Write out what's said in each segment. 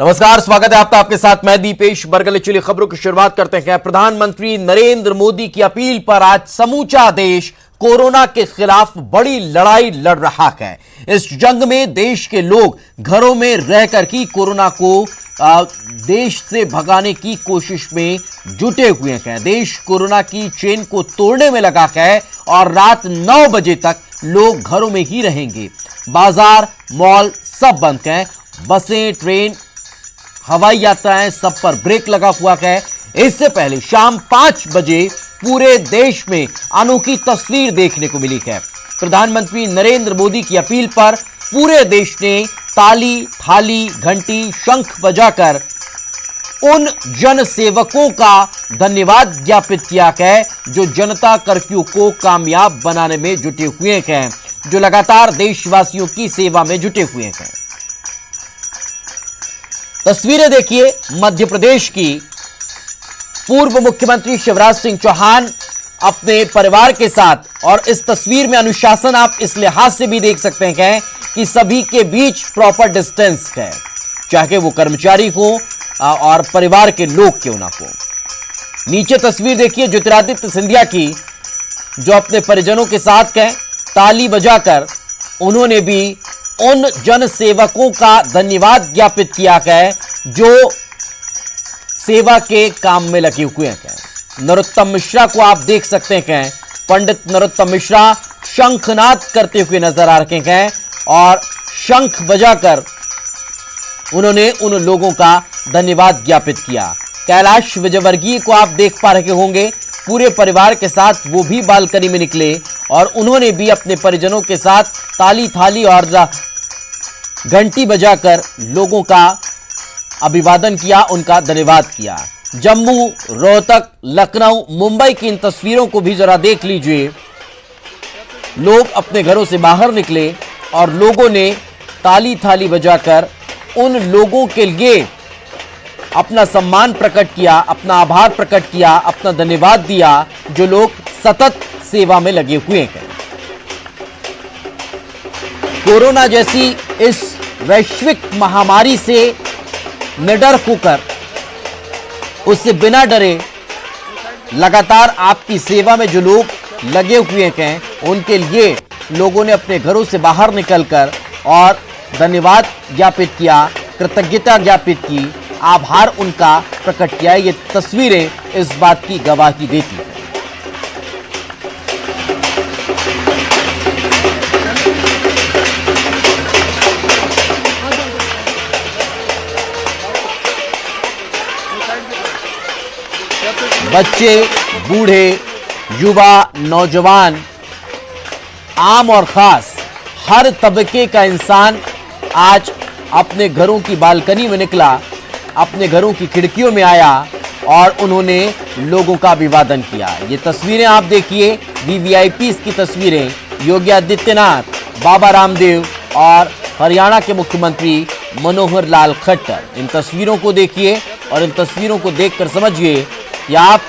नमस्कार, स्वागत है आपका। आपके साथ मैं दीपेश बरगल। चलिए खबरों की शुरुआत करते हैं। प्रधानमंत्री नरेंद्र मोदी की अपील पर आज समूचा देश कोरोना के खिलाफ बड़ी लड़ाई लड़ रहा है। इस जंग में देश के लोग घरों में रहकर ही कोरोना को देश से भगाने की कोशिश में जुटे हुए हैं। देश कोरोना की चेन को तोड़ने में लगा है और रात 9 बजे तक लोग घरों में ही रहेंगे। बाजार, मॉल सब बंद हैं। बसें, ट्रेन, हवाई यात्राएं सब पर ब्रेक लगा हुआ है। इससे पहले शाम 5 बजे पूरे देश में अनोखी तस्वीर देखने को मिली है। प्रधानमंत्री नरेंद्र मोदी की अपील पर पूरे देश ने ताली, थाली, घंटी, शंख बजाकर उन जन सेवकों का धन्यवाद ज्ञापित किया है जो जनता कर्फ्यू को कामयाब बनाने में जुटे हुए हैं, जो लगातार देशवासियों की सेवा में जुटे हुए हैं। तस्वीरें देखिए मध्य प्रदेश की। पूर्व मुख्यमंत्री शिवराज सिंह चौहान अपने परिवार के साथ, और इस तस्वीर में अनुशासन आप इस लिहाज से भी देख सकते हैं कि सभी के बीच प्रॉपर डिस्टेंस है, चाहे वो कर्मचारी हो और परिवार के लोग क्यों ना हो। नीचे तस्वीर देखिए ज्योतिरादित्य सिंधिया की, जो अपने परिजनों के साथ हैं। ताली बजाकर उन्होंने भी उन जन सेवकों का धन्यवाद ज्ञापित किया है जो सेवा के काम में लगे हुए हैं। नरोत्तम मिश्रा को आप देख सकते हैं। पंडित नरोत्तम मिश्रा शंखनाद करते हुए नजर आ रहे हैं और शंख बजाकर उन्होंने उन लोगों का धन्यवाद ज्ञापित किया। कैलाश विजयवर्गीय को आप देख पा रहे होंगे, पूरे परिवार के साथ वो भी बालकनी में निकले और उन्होंने भी अपने परिजनों के साथ ताली, थाली और घंटी बजाकर लोगों का अभिवादन किया, उनका धन्यवाद किया। जम्मू, रोहतक, लखनऊ, मुंबई की इन तस्वीरों को भी जरा देख लीजिए। लोग अपने घरों से बाहर निकले और लोगों ने ताली, थाली बजाकर उन लोगों के लिए अपना सम्मान प्रकट किया, अपना आभार प्रकट किया, अपना धन्यवाद दिया, जो लोग सतत सेवा में लगे हुए हैं। कोरोना जैसी इस वैश्विक महामारी से निडर होकर, उससे बिना डरे लगातार आपकी सेवा में जो लोग लगे हुए हैं, उनके लिए लोगों ने अपने घरों से बाहर निकलकर और धन्यवाद ज्ञापित किया, कृतज्ञता ज्ञापित की, आभार उनका प्रकट किया। ये तस्वीरें इस बात की गवाही देती हैं। बच्चे, बूढ़े, युवा, नौजवान, आम और खास हर तबके का इंसान आज अपने घरों की बालकनी में निकला, अपने घरों की खिड़कियों में आया और उन्होंने लोगों का अभिवादन किया। ये तस्वीरें आप देखिए, वीवीआईपी की तस्वीरें। योगी आदित्यनाथ, बाबा रामदेव और हरियाणा के मुख्यमंत्री मनोहर लाल खट्टर। इन तस्वीरों को देखिए और इन तस्वीरों को देखकर समझिए कि आप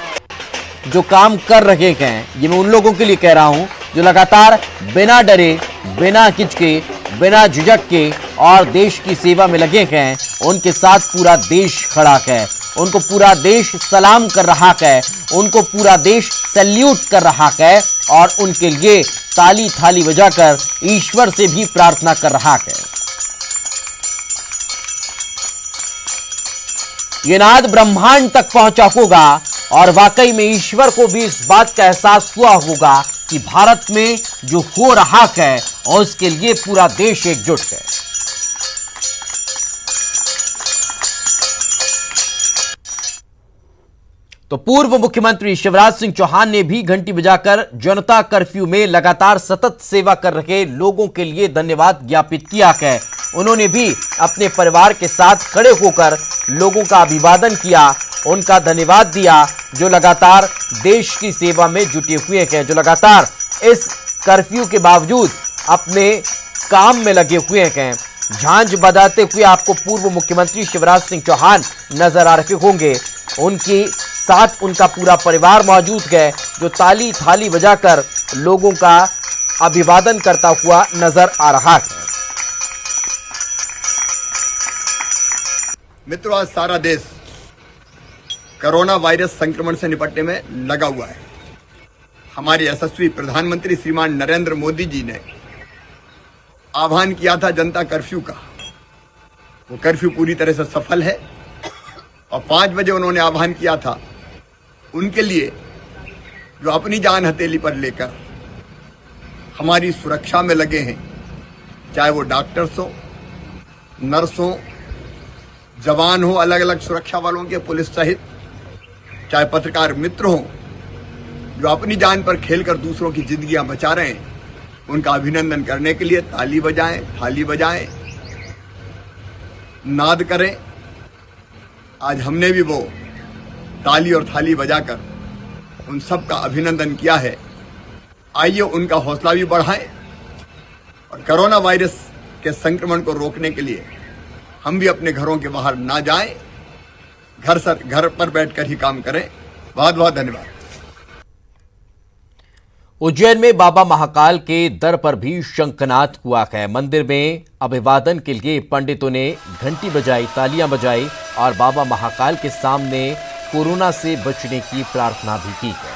जो काम कर रहे हैं, ये मैं उन लोगों के लिए कह रहा हूं जो लगातार बिना डरे, बिना हिचके, बिना झिझक के और देश की सेवा में लगे हैं। उनके साथ पूरा देश खड़ा है, उनको पूरा देश सलाम कर रहा है, उनको पूरा देश सैल्यूट कर रहा है और उनके लिए ताली, थाली बजाकर ईश्वर से भी प्रार्थना कर रहा है। ये नाद ब्रह्मांड तक पहुंचा होगा और वाकई में ईश्वर को भी इस बात का एहसास हुआ होगा कि भारत में जो हो रहा है और उसके लिए पूरा देश एकजुट है। तो पूर्व मुख्यमंत्री शिवराज सिंह चौहान ने भी घंटी बजाकर जनता कर्फ्यू में लगातार सतत सेवा कर रहे लोगों के लिए धन्यवाद ज्ञापित किया है। उन्होंने भी अपने परिवार के साथ खड़े होकर लोगों का अभिवादन किया, उनका धन्यवाद दिया, जो लगातार देश की सेवा में जुटे हुए हैं, जो लगातार इस कर्फ्यू के बावजूद अपने काम में लगे हुए हैं। झांझ बजाते हुए आपको पूर्व मुख्यमंत्री शिवराज सिंह चौहान नजर आ रहे होंगे। उनकी साथ उनका पूरा परिवार मौजूद है, जो ताली, थाली बजाकर लोगों का अभिवादन करता हुआ नजर आ रहा है। मित्रों, आज सारा देश कोरोना वायरस संक्रमण से निपटने में लगा हुआ है। हमारे यशस्वी प्रधानमंत्री श्रीमान नरेंद्र मोदी जी ने आह्वान किया था जनता कर्फ्यू का। वो कर्फ्यू पूरी तरह से सफल है और 5 बजे उन्होंने आह्वान किया था उनके लिए जो अपनी जान हथेली पर लेकर हमारी सुरक्षा में लगे हैं, चाहे वो डॉक्टर्स हो, नर्स हो, जवान हो, अलग अलग सुरक्षा वालों के, पुलिस सहित, चाहे पत्रकार मित्र हो, जो अपनी जान पर खेलकर दूसरों की जिंदगियां बचा रहे हैं, उनका अभिनंदन करने के लिए ताली बजाएं, थाली बजाएं, नाद करें। आज हमने भी वो ताली और थाली बजाकर उन सब का अभिनंदन किया है। आइए उनका हौसला भी बढ़ाएं और कोरोना वायरस के संक्रमण को रोकने के लिए हम भी अपने घरों के बाहर ना जाएं, घर पर बैठकर ही काम करें। बहुत बहुत धन्यवाद। उज्जैन में बाबा महाकाल के दर पर भी शंखनाद हुआ है। मंदिर में अभिवादन के लिए पंडितों ने घंटी बजाई, तालियां बजाई और बाबा महाकाल के सामने कोरोना से बचने की प्रार्थना भी की है।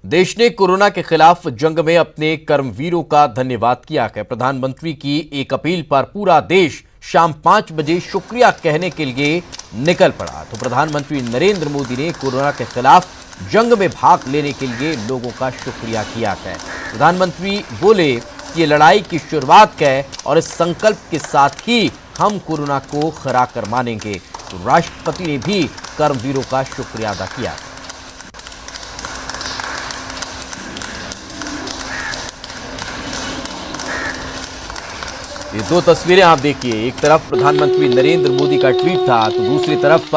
देश ने कोरोना के खिलाफ जंग में अपने कर्मवीरों का धन्यवाद किया है। प्रधानमंत्री की एक अपील पर पूरा देश शाम 5 बजे शुक्रिया कहने के लिए निकल पड़ा। तो प्रधानमंत्री नरेंद्र मोदी ने कोरोना के खिलाफ जंग में भाग लेने के लिए लोगों का शुक्रिया किया है। प्रधानमंत्री बोले कि ये लड़ाई की शुरुआत है और इस संकल्प के साथ ही हम कोरोना को हरा कर मानेंगे। तो राष्ट्रपति ने भी कर्मवीरों का शुक्रिया अदा किया। ये 2 तस्वीरें आप देखिए, एक तरफ प्रधानमंत्री नरेंद्र मोदी का ट्वीट था तो दूसरी तरफ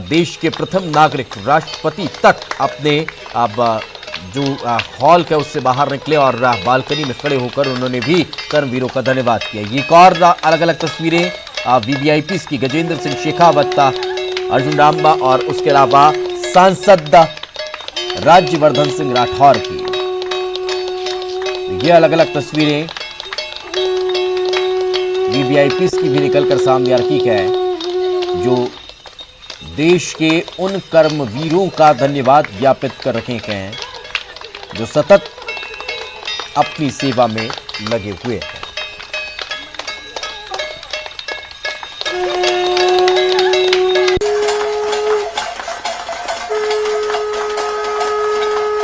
देश के प्रथम नागरिक राष्ट्रपति तक अपने अब जो हॉल है उससे बाहर निकले और बालकनी में खड़े होकर उन्होंने भी कर्मवीरों का धन्यवाद किया। ये एक और अलग अलग तस्वीरें वीवीआईपी की, गजेंद्र सिंह शेखावत, अर्जुन रामबा और उसके अलावा सांसद राज्यवर्धन सिंह राठौर की। ये अलग अलग तस्वीरें वीवीआईपी की भी निकलकर सामने आ रही है, जो देश के उन कर्मवीरों का धन्यवाद ज्ञापित कर रहे हैं जो सतत अपनी सेवा में लगे हुए हैं।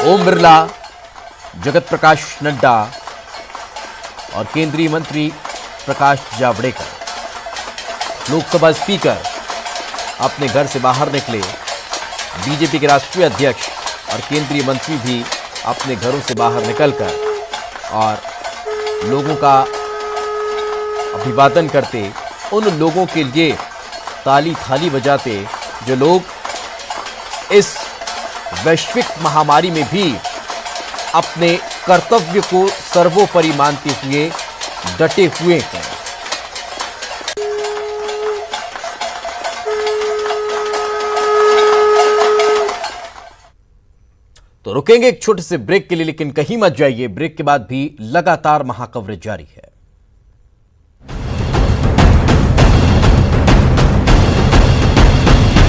ओम बिरला, जगत प्रकाश नड्डा और केंद्रीय मंत्री प्रकाश जावड़ेकर, लोकसभा स्पीकर अपने घर से बाहर निकले। बीजेपी के राष्ट्रीय अध्यक्ष और केंद्रीय मंत्री भी अपने घरों से बाहर निकलकर और लोगों का अभिवादन करते, उन लोगों के लिए ताली थाली बजाते जो लोग इस वैश्विक महामारी में भी अपने कर्तव्य को सर्वोपरि मानते हुए डटे हुए हैं। तो रुकेंगे एक छोटे से ब्रेक के लिए, लेकिन कहीं मत जाइए। ब्रेक के बाद भी लगातार महाकवरेज जारी है।